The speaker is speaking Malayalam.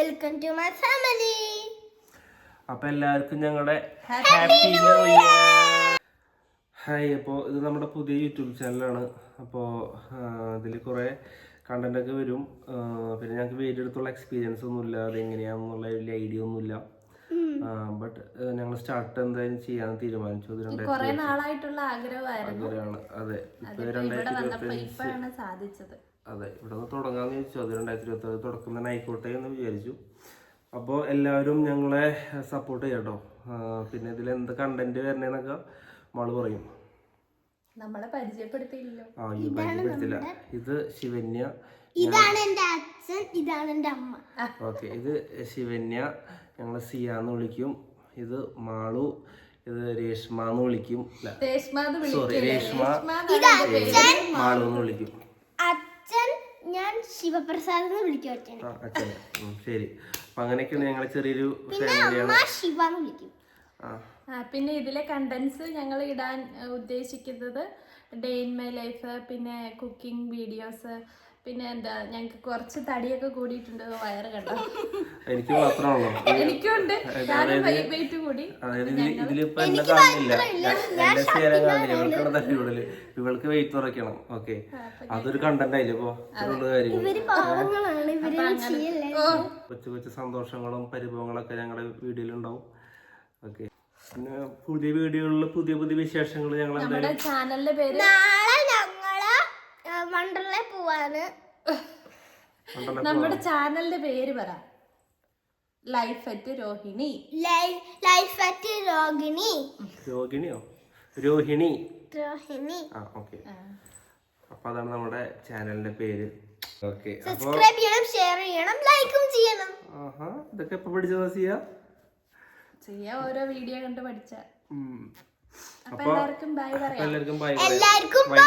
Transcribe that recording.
Welcome to my family. അപ്പൊ എല്ലാവർക്കും ഞങ്ങളുടെ ഹാപ്പി ന്യൂ ഇയർ. ഹായ്. അപ്പോൾ ഇത് നമ്മുടെ പുതിയ യൂട്യൂബ് ചാനലാണ്. അപ്പോൾ ഇതിൽ കുറേ കണ്ടന്റ് ഒക്കെ വരും. പിന്നെ ഞങ്ങൾക്ക് വീഡിയോ എടുത്തുള്ള എക്സ്പീരിയൻസ് ഒന്നുമില്ല, അതെങ്ങനെയാണെന്നുള്ള വലിയ ഐഡിയ ഒന്നുമില്ല. ബട്ട് ഞങ്ങൾ സ്റ്റാർട്ട് എന്തായാലും ചെയ്യാൻ തീരുമാനിച്ചു. ആഗ്രഹമാണ്. അതെ, അതെ, ഇവിടെ നിന്ന് തുടങ്ങാന്ന് ചോദിച്ചു. അത് 2024 തുടക്കം തന്നെ ആയിക്കോട്ടെ എന്ന് വിചാരിച്ചു. അപ്പോൾ എല്ലാവരും ഞങ്ങളെ സപ്പോർട്ട് ചെയ്യാട്ടോ. പിന്നെ ഇതിൽ എന്ത് കണ്ടന്റ് വരണേന്നൊക്കെ മാള് പറയും. നമ്മളെ പരിചയപ്പെടുത്തിയില്ലല്ലോ. പരിചയപ്പെടുത്തില്ല. ഇത് ശിവന്യ, ഇതാണ് എന്റെ അച്ഛൻ, ഇതാണ് എന്റെ അമ്മ. ഓക്കെ, ഇത് ശിവന്യ, ഞങ്ങൾ സിയാന്ന് വിളിക്കും. ഇത് മാളു, ഇത് രേഷ്മ എന്ന് വിളിക്കും. സോറി, രേഷ്മ മാളു എന്ന് വിളിക്കും. അച്ഛൻ ഞാൻ ശിവപ്രസാദ് എന്ന് വിളിക്കും. അച്ഛനെ. ശരി. അപ്പൊ അങ്ങനെയൊക്കെയാണ് ഞങ്ങളെ ചെറിയൊരു ഫാമിലിയാണ്. ശിവ എന്ന് വിളിക്കും. പിന്നെ ഇതിലെ കണ്ടന്റ്സ് ഞങ്ങൾ ഇടാൻ ഉദ്ദേശിക്കുന്നത് ഡേ ഇൻ മൈ ലൈഫ്, പിന്നെ കുക്കിംഗ് വീഡിയോസ്, പിന്നെ എന്താ ഞങ്ങൾക്ക് കുറച്ച് തടിയൊക്കെ കൂടിയിട്ടുണ്ട്. വയറ് കണ്ടോ? എനിക്ക് മാത്രമാണല്ലോ. എനിക്കുണ്ട്. വെയിറ്റ് കൂടി. ഇതിലിപ്പോ എന്നെ കാണില്ല, എന്നെ ചെയ്യാൻ കാണില്ല. ഇവൾക്കുള്ള തടി കൂടുതല്, ഇവൾക്ക് വെയിറ്റ് കുറയ്ക്കണം. ഓക്കെ, അതൊരു കണ്ടന്റ് ആയില്ലേ. ഇപ്പൊ കൊച്ചു കൊച്ചു സന്തോഷങ്ങളും പരിഭവങ്ങളൊക്കെ ഞങ്ങളുടെ വീഡിയോയിലുണ്ടാവും. ഓക്കെ, പിന്നെ പുതിയ വീഡിയോകളിൽ പുതിയ പുതിയ വിശേഷങ്ങൾ ഞങ്ങൾ എന്തായാലും ചാനലിന്റെ പേര് നാളെ ഞങ്ങള് വണ്ടർലേ പോവാണ്. നമ്മുടെ ചാനലിന്റെ പേര് പറ. Life at Rohini. Life at Rohini. രോഹിണിയോ? രോഹിണി. ഓക്കെ, അപ്പൊ അതാണ് നമ്മുടെ ചാനലിന്റെ പേര്. ഓക്കെ, സബ്സ്ക്രൈബ് ചെയ്യണം, ഷെയർ ചെയ്യണം, ലൈക്കും ചെയ്യണം. ഇതൊക്കെ എപ്പോ പഠിച്ചതാ ചെയ്യാ ഓരോ വീഡിയോ കണ്ട് പഠിച്ച. അപ്പൊ എല്ലാവർക്കും ബൈ. എല്ലാവർക്കും ബൈ.